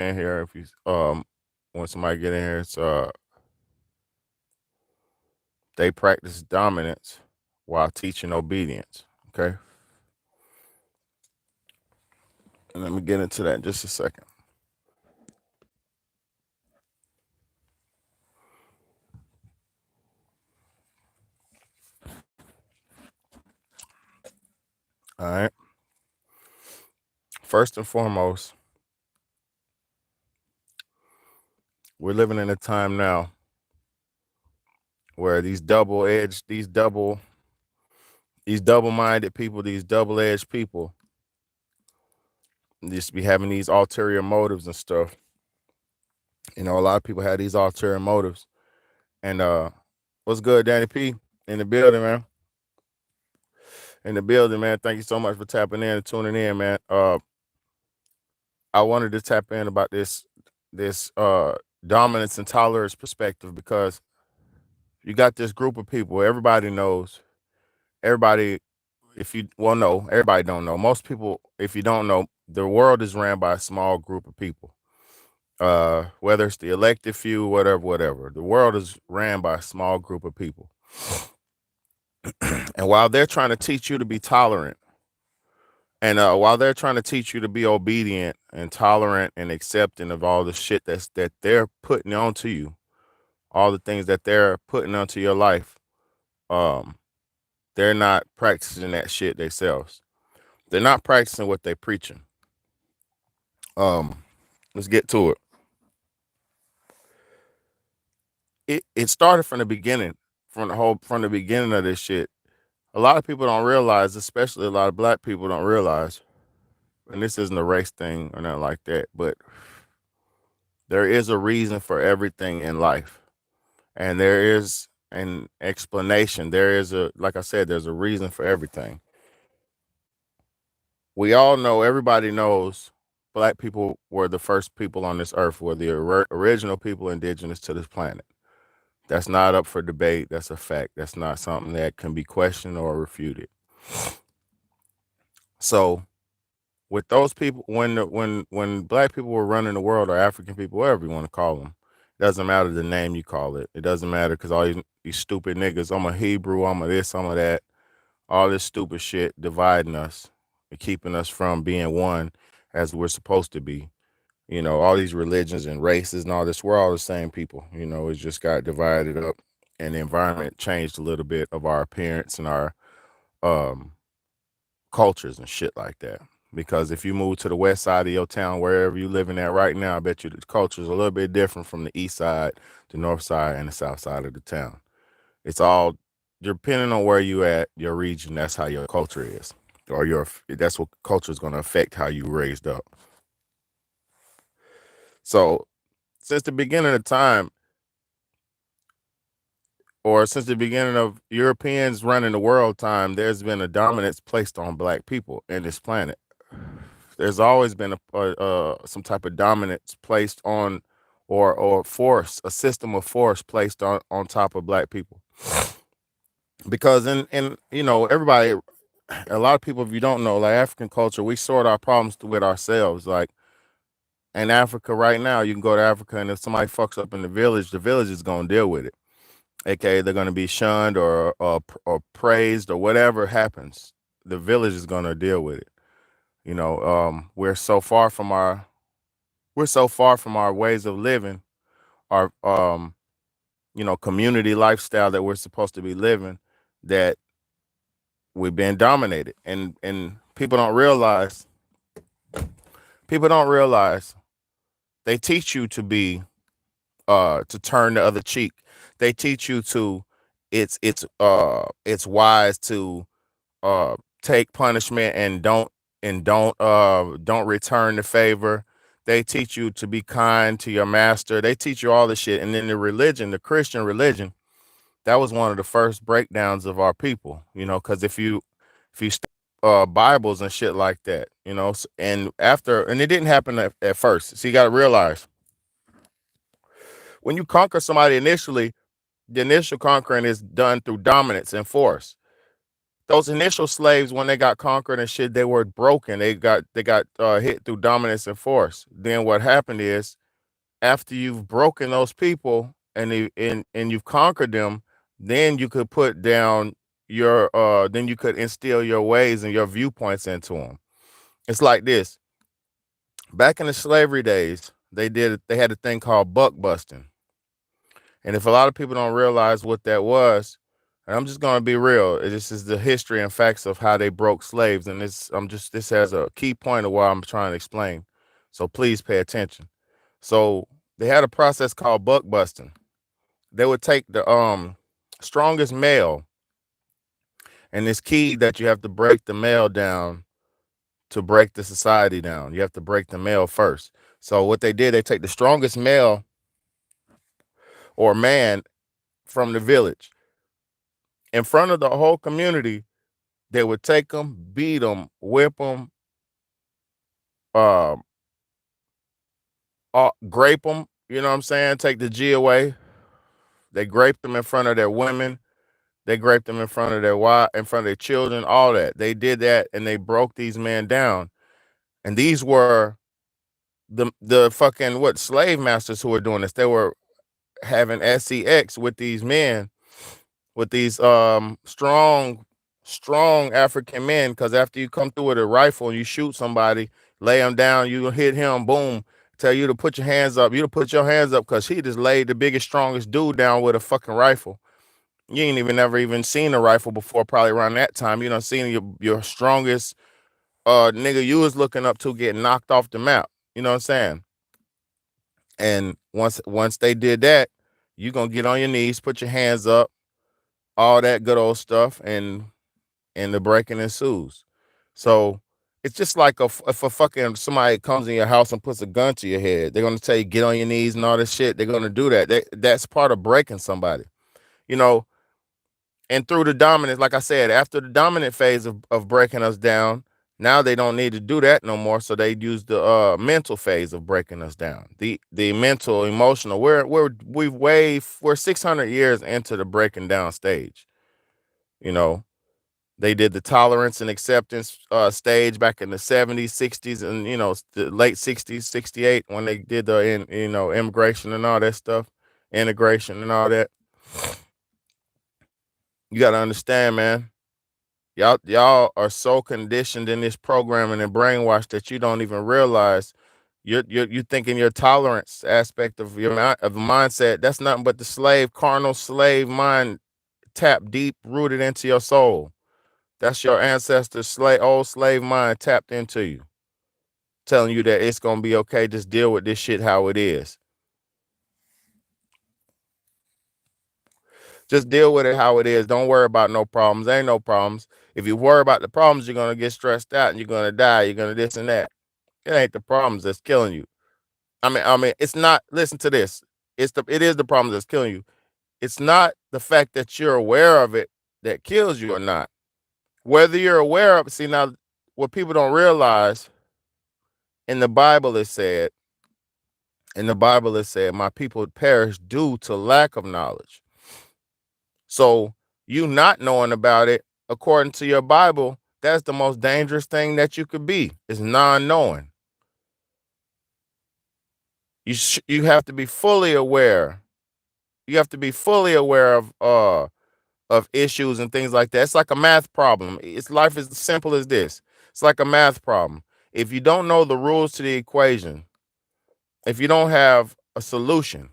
in here, if you when somebody get in here, it's they practice dominance while teaching obedience. Okay, and let me get into that in just a second. All right. First and foremost, we're living in a time now where these double-minded people, these double-edged people, just be having these ulterior motives and stuff. You know, a lot of people have these ulterior motives. And what's good, Danny P? In the building, man. In the building, man. Thank you so much for tapping in and tuning in, man. I wanted to tap in about this dominance and tolerance perspective because you got this group of people. Everybody knows. Everybody, if you well, no, everybody don't know. Most people, if you don't know, the world is ran by a small group of people. Whether it's the elected few, whatever. The world is ran by a small group of people. And while they're trying to teach you to be tolerant, and while they're trying to teach you to be obedient and tolerant and accepting of all the shit that they're putting onto you, all the things that they're putting onto your life, um, they're not practicing that shit themselves. They're not practicing what they're preaching. Um, let's get to it. It started from the beginning, from the beginning of this shit. A lot of people don't realize, especially a lot of black people don't realize, and this isn't a race thing or nothing like that, but there is a reason for everything in life. And there is an explanation. There is like I said, there's a reason for everything. We all know, everybody knows, black people were the first people on this earth, were the original people indigenous to this planet. That's not up for debate. That's a fact. That's not something that can be questioned or refuted. So with those people, when black people were running the world, or African people, whatever you want to call them, doesn't matter the name you call it. It doesn't matter, because all these stupid niggas, I'm a Hebrew, I'm a this, I'm a that, all this stupid shit dividing us and keeping us from being one as we're supposed to be. You know, all these religions and races and all this, we're all the same people. You know, it just got divided up, and the environment changed a little bit of our appearance and our um cultures and shit like that. Because if you move to the west side of your town, wherever you living at right now, I bet you the culture is a little bit different from the east side, the north side, and the south side of the town. It's all depending on where you at, your region. That's how your culture is, or that's what culture is going to affect how you raised up. So since the beginning of time, or since the beginning of Europeans running the world time, there's been a dominance placed on black people in this planet. There's always been some type of dominance placed on, or force, a system of force placed on top of black people. Because in you know, everybody, a lot of people, if you don't know, like African culture, we sort our problems with ourselves. Like in Africa right now, you can go to Africa, and if somebody fucks up in the village is gonna deal with it. AKA, they're gonna be shunned or praised or whatever happens. The village is gonna deal with it. You know, we're so far from our ways of living, our you know, community lifestyle that we're supposed to be living, that we've been dominated. And people don't realize they teach you to be to turn the other cheek. They teach you to it's wise to take punishment and don't return the favor. They teach you to be kind to your master. They teach you all this shit. And then the religion, the Christian religion, that was one of the first breakdowns of our people. You know, because if you Bibles and shit like that, you know, and it didn't happen at first. So you got to realize, when you conquer somebody initially, the initial conquering is done through dominance and force. those initial slaves, when they got conquered and shit, they were broken. They got hit through dominance and force. Then what happened is, after you've broken those people and you've conquered them, then you could put down your then you could instill your ways and your viewpoints into them. It's like this. Back in the slavery days, they had a thing called buck busting. And if a lot of people don't realize what that was, and I'm just gonna be real, this is the history and facts of how they broke slaves. And this has a key point of what I'm trying to explain. So please pay attention. So they had a process called buck busting. They would take the strongest male, and it's key that you have to break the male down to break the society down. You have to break the male first. So what they did, they take the strongest male or man from the village in front of the whole community. They would take them, beat them, whip them, uh, grape them. You know what I'm saying? Take the G away. They grape them in front of their women. They raped them in front of their wife, in front of their children, all that. They did that and they broke these men down. And these were the fucking what slave masters who were doing this. They were having sex with these men, with these strong African men. Because after you come through with a rifle and you shoot somebody, lay him down, you hit him, boom. Tell you to put your hands up. You to put your hands up because he just laid the biggest, strongest dude down with a fucking rifle. You ain't never even seen a rifle before, probably around that time. You done seen your strongest nigga you was looking up to get knocked off the map. You know what I'm saying? And once they did that, you gonna get on your knees, put your hands up, all that good old stuff, and the breaking ensues. So it's just like if a fucking somebody comes in your house and puts a gun to your head, they're gonna tell you get on your knees and all this shit. They're gonna do that. That's part of breaking somebody. You know, and through the dominance, like I said, after the dominant phase of breaking us down, now they don't need to do that no more. So they use the mental phase of breaking us down. The mental, emotional. We're 600 years into the breaking down stage. You know, they did the tolerance and acceptance stage back in the 70s, 60s, and the late 60s, 68 when they did the immigration and all that stuff, integration and all that. You got to understand, man. Y'all are so conditioned in this programming and brainwashed that you don't even realize you thinking your tolerance aspect of your of mindset. That's nothing but the carnal slave mind tapped deep rooted into your soul. That's your ancestors' old slave mind tapped into you, telling you that it's gonna be okay. Just deal with this shit how it is. Just deal with it how it is. Don't worry about no problems. Ain't no problems. If you worry about the problems, you're gonna get stressed out and you're gonna die. You're gonna this and that. It ain't the problems that's killing you. I mean, it's not. Listen to this. It is the problem that's killing you. It's not the fact that you're aware of it that kills you or not. Whether you're aware of it, see now, what people don't realize in the Bible is said. In the Bible it said, "My people perish due to lack of knowledge." So you not knowing about it, according to your Bible, that's the most dangerous thing that you could be, is non-knowing. You have to be fully aware. You have to be fully aware of issues and things like that. It's like a math problem. Life is as simple as this. It's like a math problem. If you don't know the rules to the equation, if you don't have a solution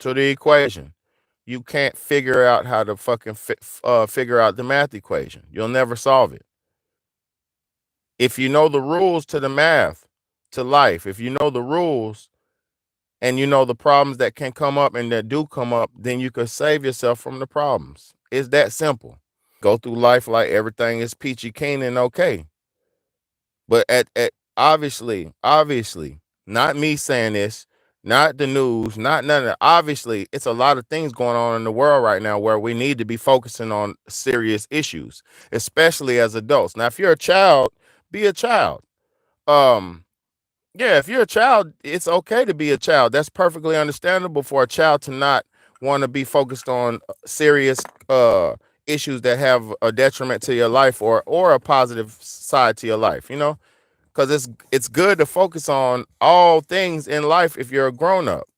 to the equation, you can't figure out how to fucking figure out the math equation. You'll never solve it. If you know the rules to the math, to life, if you know the rules and you know the problems that can come up and that do come up, then you could save yourself from the problems. It's that simple. Go through life like everything is peachy keen and okay. But at obviously, not me saying this, not the news, not none of that. Obviously, it's a lot of things going on in the world right now where we need to be focusing on serious issues, especially as adults. Now, if you're a child, be a child. Yeah, if you're a child, it's okay to be a child. That's perfectly understandable for a child to not want to be focused on serious issues that have a detriment to your life or a positive side to your life, you know? Because it's good to focus on all things in life if you're a grown-up.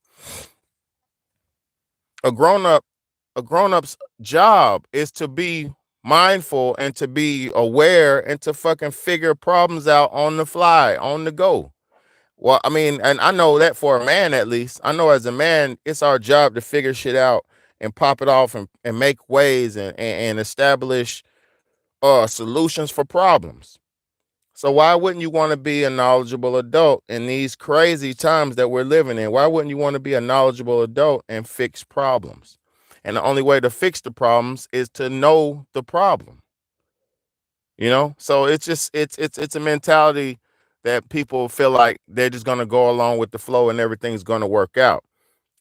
A grown-up, a grown-up's job is to be mindful and to be aware and to fucking figure problems out on the fly, on the go. Well, I mean, and I know that for a man at least. I know as a man, it's our job to figure shit out and pop it off and make ways and establish solutions for problems. So why wouldn't you want to be a knowledgeable adult in these crazy times that we're living in? Why wouldn't you want to be a knowledgeable adult and fix problems? And the only way to fix the problems is to know the problem. You know? So it's just it's a mentality that people feel like they're just gonna go along with the flow and everything's gonna work out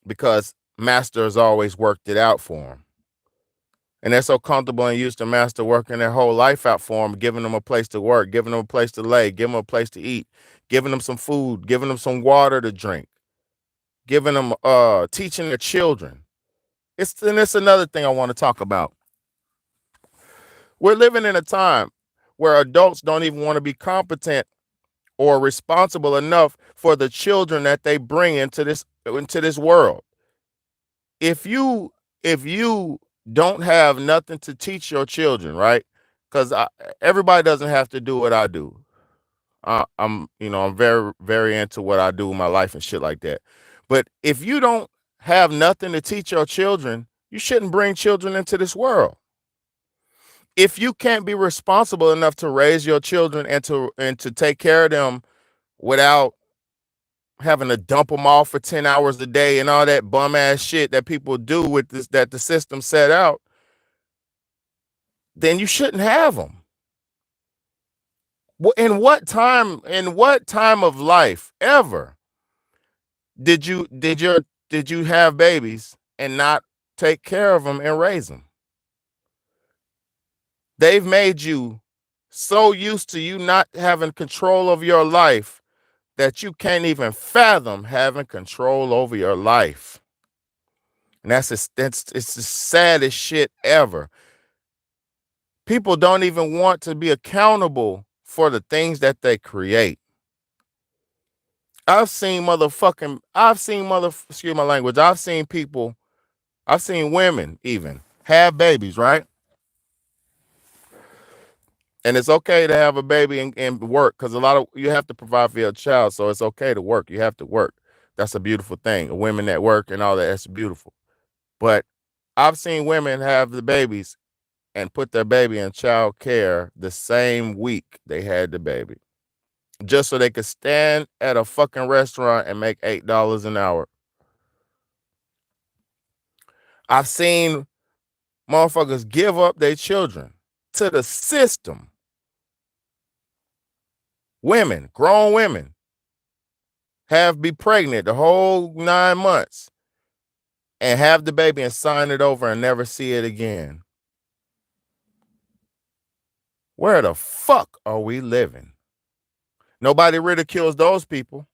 because master has always worked it out for them. And they're so comfortable and used to master working their whole life out for them, giving them a place to work, giving them a place to lay, giving them a place to eat, giving them some food, giving them some water to drink, giving them teaching their children. It's another thing I want to talk about. We're living in a time where adults don't even want to be competent or responsible enough for the children that they bring into this world. If you don't have nothing to teach your children, right? Because everybody doesn't have to do what I do. I'm very very into what I do in my life and shit like that. But if you don't have nothing to teach your children, you shouldn't bring children into this world. If you can't be responsible enough to raise your children and to take care of them without having to dump them off for 10 hours a day and all that bum ass shit that people do with this that the system set out, then you shouldn't have them. In what time of life ever did you have babies and not take care of them and raise them? They've made you so used to you not having control of your life that you can't even fathom having control over your life. And it's the saddest shit ever. People don't even want to be accountable for the things that they create. Excuse my language. I've seen women even have babies, right? And it's okay to have a baby and work because a lot of you have to provide for your child. So it's okay to work. You have to work. That's a beautiful thing. Women that work and all that, that's beautiful. But I've seen women have the babies and put their baby in child care the same week they had the baby, just so they could stand at a fucking restaurant and make $8 an hour. I've seen motherfuckers give up their children to the system. Women, grown women, be pregnant the whole 9 months and have the baby and sign it over and never see it again. Where the fuck are we living? Nobody ridicules those people.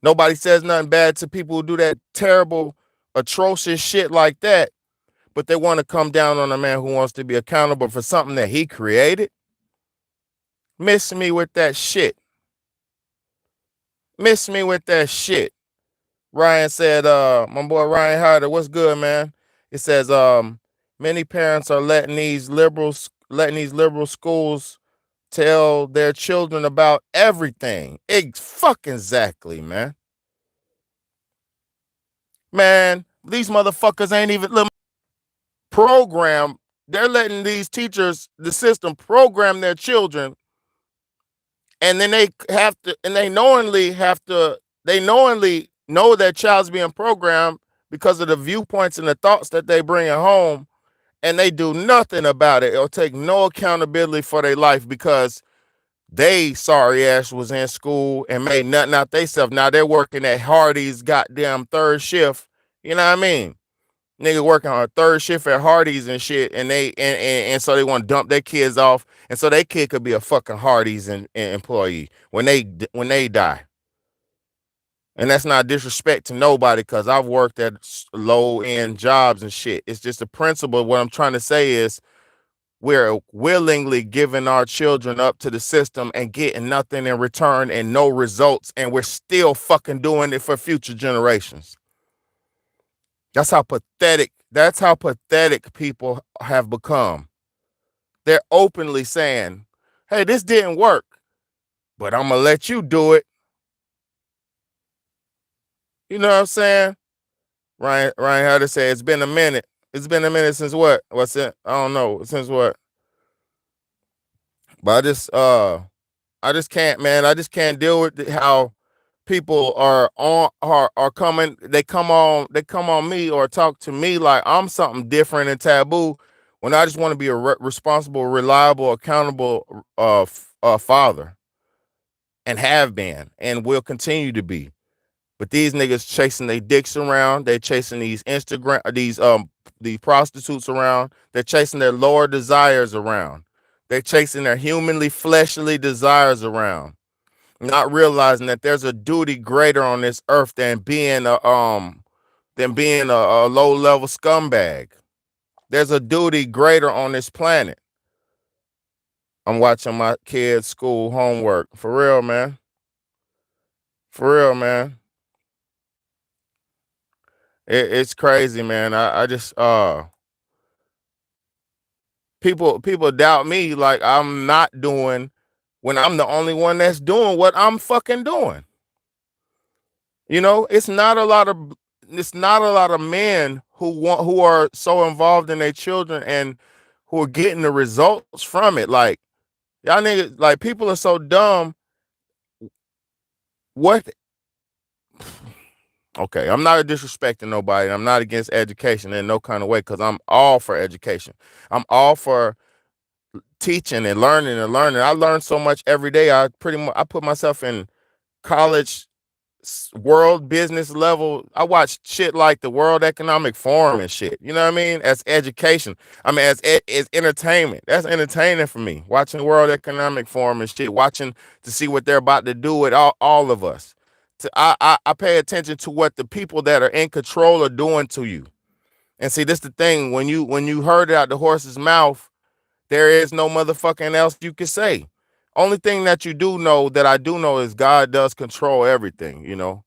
Nobody says nothing bad to people who do that terrible, atrocious shit like that, but they want to come down on a man who wants to be accountable for something that he created. Miss me with that shit. Miss me with that shit. Ryan said, my boy Ryan Harder, what's good, man? It says, many parents are letting these liberal schools tell their children about everything. Fucking exactly, man. Man, these motherfuckers ain't even program. They're letting these teachers, the system, program their children, and then they knowingly know that child's being programmed because of the viewpoints and the thoughts that they bring at home, and they do nothing about it or take no accountability for their life because they sorry ass was in school and made nothing out theyself. Now they're working at Hardee's goddamn third shift. You know what I mean? Nigga working on a third shift at Hardee's and shit, and so they want to dump their kids off, and so their kid could be a fucking Hardee's and employee when they die. And that's not disrespect to nobody because I've worked at low end jobs and shit. It's just a principle. What I'm trying to say is we're willingly giving our children up to the system and getting nothing in return and no results. And we're still fucking doing it for future generations. That's how pathetic people have become. They're openly saying, hey, this didn't work, but I'm going to let you do it. You know what I'm saying? Ryan had to say it's been a minute. It's been a minute since what? What's it? I don't know. Since what? But I just can't, man. I just can't deal with how people are coming. They come on me or talk to me like I'm something different and taboo when I just want to be a responsible, reliable, accountable father and have been and will continue to be. But these niggas chasing their dicks around. They chasing these these prostitutes around. They're chasing their lower desires around. They're chasing their humanly fleshly desires around, not realizing that there's a duty greater on this earth than being a low level scumbag. There's a duty greater on this planet. I'm watching my kids' school homework. For real, man. For real, man. It's crazy, man. I just people doubt me like I'm not doing when I'm the only one that's doing what I'm fucking doing. You know, it's not a lot of men who are so involved in their children and who are getting the results from it. Like y'all niggas, like people are so dumb. What? Okay, I'm not disrespecting nobody. I'm not against education in no kind of way because I'm all for education. I'm all for teaching and learning and learning. I learn so much every day. I put myself in college world business level. I watch shit like the World Economic Forum and shit. You know what I mean? As education. I mean, as entertainment. That's entertaining for me. Watching the World Economic Forum and shit. Watching to see what they're about to do with all of us. I pay attention to what the people that are in control are doing to you. And see, this is the thing. When you heard it out the horse's mouth, there is no motherfucking else you can say. Only thing that you do know that I do know is God does control everything. You know,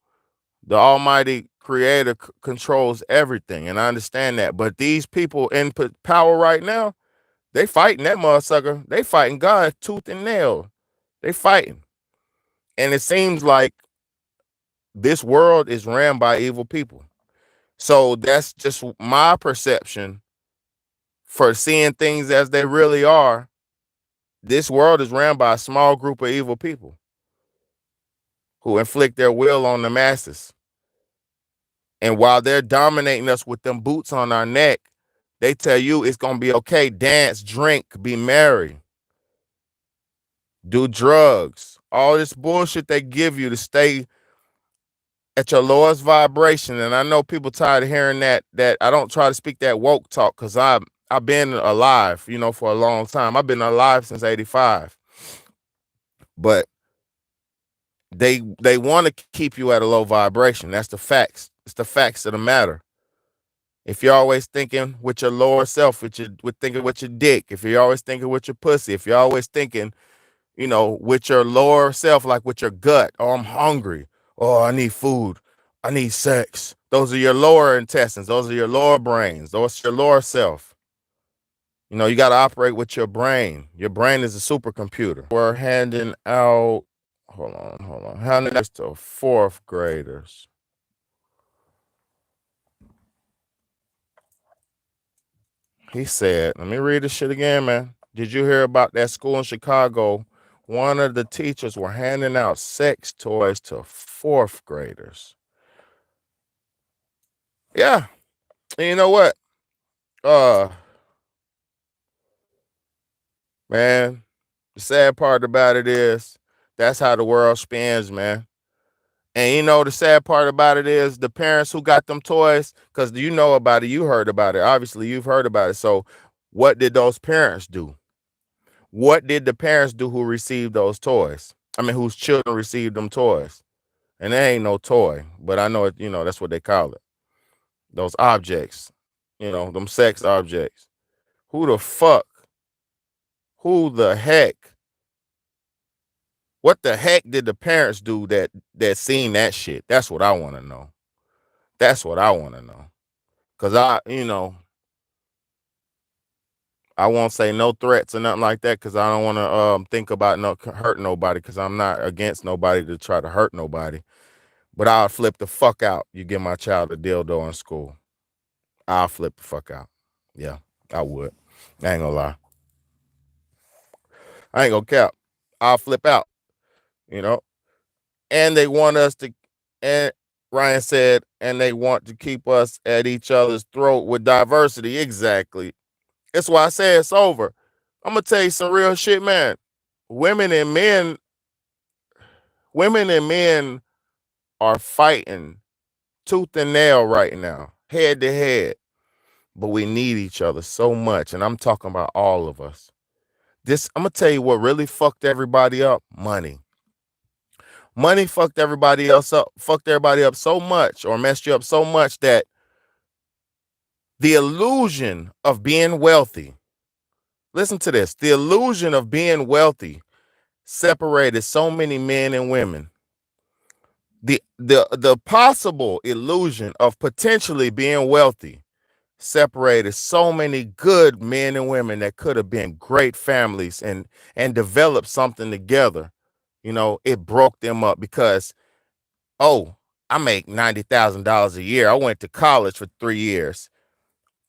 the Almighty Creator controls everything, and I understand that. But these people in power right now, they fighting that motherfucker. They fighting God tooth and nail. They fighting, and it seems like this world is ran by evil people. So that's just my perception for seeing things as they really are. This world is ran by a small group of evil people who inflict their will on the masses. And while they're dominating us with them boots on our neck, they tell you it's going to be okay. Dance, drink, be merry, do drugs, all this bullshit they give you to stay at your lowest vibration. And I know people tired of hearing that I don't try to speak that woke talk because I've been alive, you know, for a long time. I've been alive since 85. But they want to keep you at a low vibration. That's the facts. It's the facts of the matter. If you're always thinking with your lower self, thinking with your dick, if you're always thinking with your pussy, if you're always thinking, you know, with your lower self, like with your gut, oh, I'm hungry, oh, I need food, I need sex. Those are your lower intestines. Those are your lower brains. Those are your lower self. You know, you got to operate with your brain. Your brain is a supercomputer. We're handing out, hold on, handing this to fourth graders. He said, let me read this shit again, man. Did you hear about that school in Chicago? One of the teachers were handing out sex toys to fourth graders. Yeah. And you know what? Man, the sad part about it is that's how the world spins, man. And you know, the sad part about it is the parents who got them toys, because you know about it, you heard about it. Obviously, you've heard about it. So what did those parents do? What did the parents do who received those toys? I mean, whose children received them toys? And they ain't no toy, but I know it, that's what they call it. Those objects, them sex objects. Who the fuck? Who the heck? What the heck did the parents do that seen that shit? That's what I want to know. That's what I want to know. Cause I won't say no threats or nothing like that because I don't want to think about hurt nobody because I'm not against nobody to try to hurt nobody. But I'll flip the fuck out. You give my child a dildo in school. I'll flip the fuck out. Yeah, I would. I ain't gonna lie. I ain't gonna cap. I'll flip out, you know. And they want us to, and Ryan said, and they want to keep us at each other's throat with diversity. Exactly. That's why I say it's over. I'm gonna tell you some real shit, man. Women and men, women and men are fighting tooth and nail right now, head to head. But we need each other so much. And I'm talking about all of us. I'm gonna tell you what really fucked everybody up: money. Money fucked everybody up so much, or messed you up so much, that the illusion of being wealthy, listen to this, the illusion of being wealthy separated so many men and women. The possible illusion of potentially being wealthy separated so many good men and women that could have been great families and developed something together. It broke them up because, oh, I make $90,000 a year. I went to college for 3 years.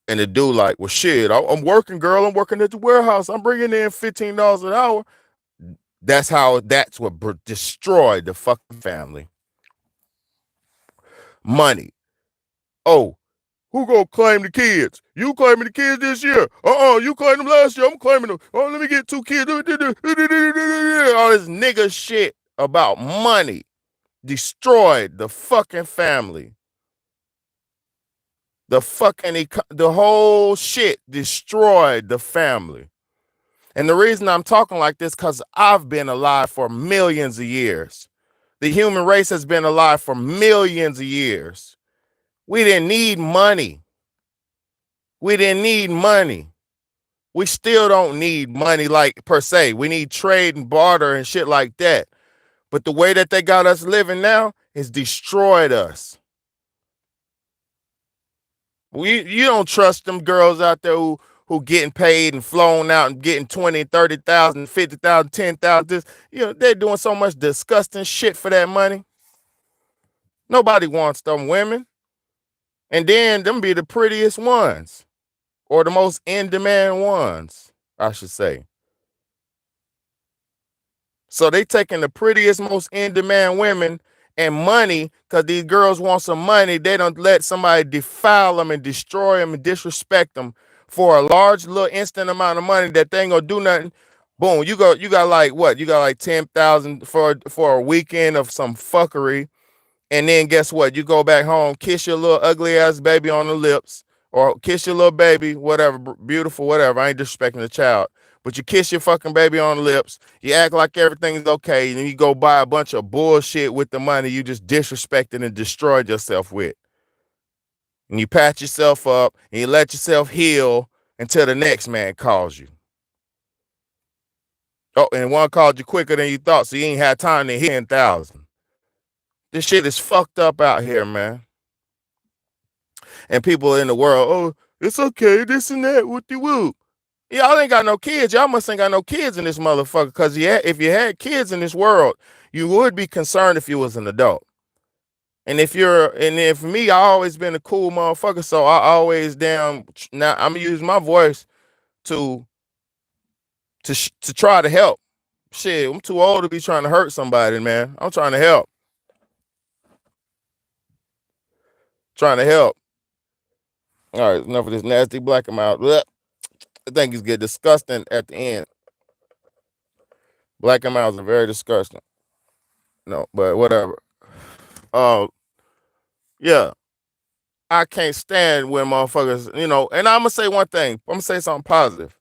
And the dude like, well, shit, I'm working, girl. I'm working at the warehouse. I'm bringing in $15 an hour. That's what destroyed the fucking family. Money. Oh, who gonna claim the kids? You claiming the kids this year? You claimed them last year. I'm claiming them. Oh, let me get 2 kids. All this nigga shit about money destroyed the fucking family. The whole shit destroyed the family. And the reason I'm talking like this, because I've been alive for millions of years. The human race has been alive for millions of years. We didn't need money. We didn't need money. We still don't need money, like, per se. We need trade and barter and shit like that. But the way that they got us living now has destroyed us. You don't trust them girls out there who getting paid and flown out and getting 20, 30,000, 50,000, 10,000. They're doing so much disgusting shit for that money. Nobody wants them women. And then them be the prettiest ones, or the most in-demand ones, I should say. So they taking the prettiest, most in-demand women and money, because these girls want some money. They don't let somebody defile them and destroy them and disrespect them for a large little instant amount of money that they ain't gonna do nothing. Boom, you got like what? You got like 10,000 for a weekend of some fuckery. And then guess what? You go back home, kiss your little ugly ass baby on the lips, or kiss your little baby, whatever, beautiful, whatever. I ain't disrespecting the child. But you kiss your fucking baby on the lips, you act like everything's okay, and then you go buy a bunch of bullshit with the money you just disrespected and destroyed yourself with. And you pat yourself up, and you let yourself heal until the next man calls you. Oh, and one called you quicker than you thought, so you ain't had time to hit 10,000. This shit is fucked up out here, man. And people in the world, oh, it's okay, this and that, what you woo. Y'all ain't got no kids. Y'all must ain't got no kids in this motherfucker. Because if you had kids in this world, you would be concerned if you was an adult. And if me, I always been a cool motherfucker. So I always now I'm gonna use my voice to try to help. Shit, I'm too old to be trying to hurt somebody, man. I'm trying to help. Trying to help. All right, enough of this nasty black amount. I think it's get disgusting at the end. Black amounts are very disgusting. No, but whatever. Yeah. I can't stand when motherfuckers, and I'm gonna say one thing. I'm gonna say something positive.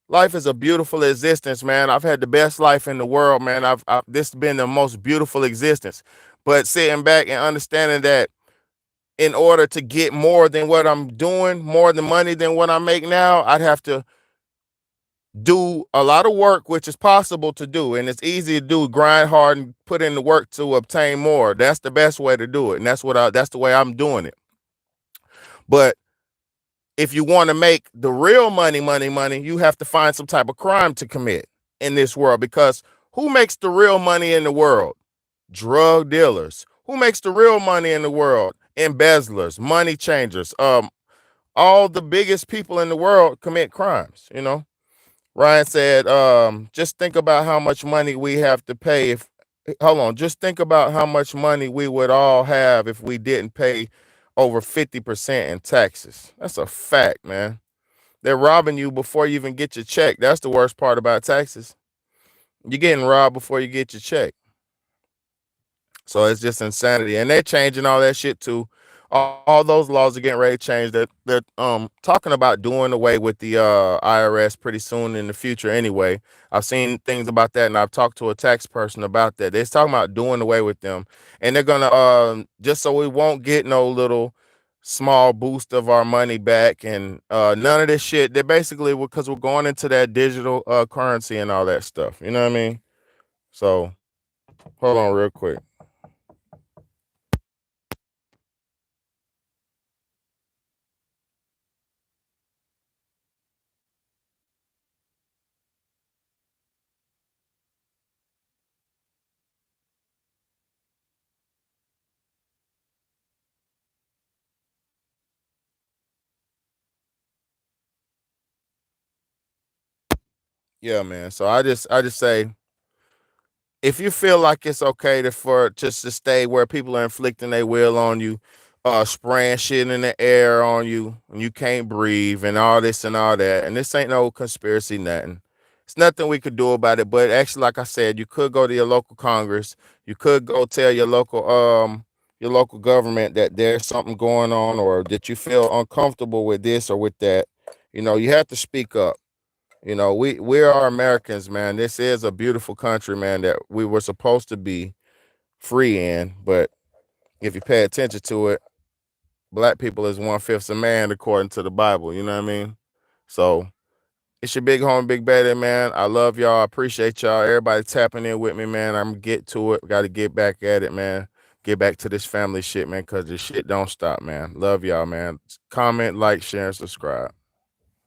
Life is a beautiful existence, man. I've had the best life in the world, man. This has been the most beautiful existence. But sitting back and understanding that in order to get more than what I'm doing, more than money than what I make now, I'd have to do a lot of work, which is possible to do. And it's easy to do, grind hard and put in the work to obtain more. That's the best way to do it. And that's the way I'm doing it. But if you want to make the real money, you have to find some type of crime to commit in this world, because who makes the real money in the world? Drug dealers. Who makes the real money in the world? Embezzlers, money changers. All the biggest people in the world commit crimes, you know. Ryan said, just think about how much money we have to pay if hold on, just think about how much money we would all have if we didn't pay over 50% in taxes. That's a fact, man. They're robbing you before you even get your check. That's the worst part about taxes. You're getting robbed before you get your check. So it's just insanity, and they're changing all that shit too. All those laws are getting ready to change. They're talking about doing away with the IRS pretty soon in the future. Anyway, I've seen things about that, and I've talked to a tax person about that. They're talking about doing away with them, and they're gonna just so we won't get no little small boost of our money back, and none of this shit. They're basically, because we're going into that digital currency and all that stuff. You know what I mean? So hold on real quick. Yeah, man. So I just say, if you feel like it's okay to for just to stay where people are inflicting their will on you, spraying shit in the air on you, and you can't breathe, and all this and all that, and this ain't no conspiracy, nothing. It's nothing we could do about it. But actually, like I said, you could go to your local Congress. You could go tell your local government that there's something going on, or that you feel uncomfortable with this or with that. You know, you have to speak up. You know, we are Americans, man. This is a beautiful country, man, that we were supposed to be free in. But if you pay attention to it, black people is 1/5 a man according to the Bible. You know what I mean? So it's your big home, big baby, man. I love y'all. I appreciate y'all. Everybody tapping in with me, man. I'm gonna get to it. Got to get back at it, man. Get back to this family shit, man, because this shit don't stop, man. Love y'all, man. Comment, like, share, and subscribe.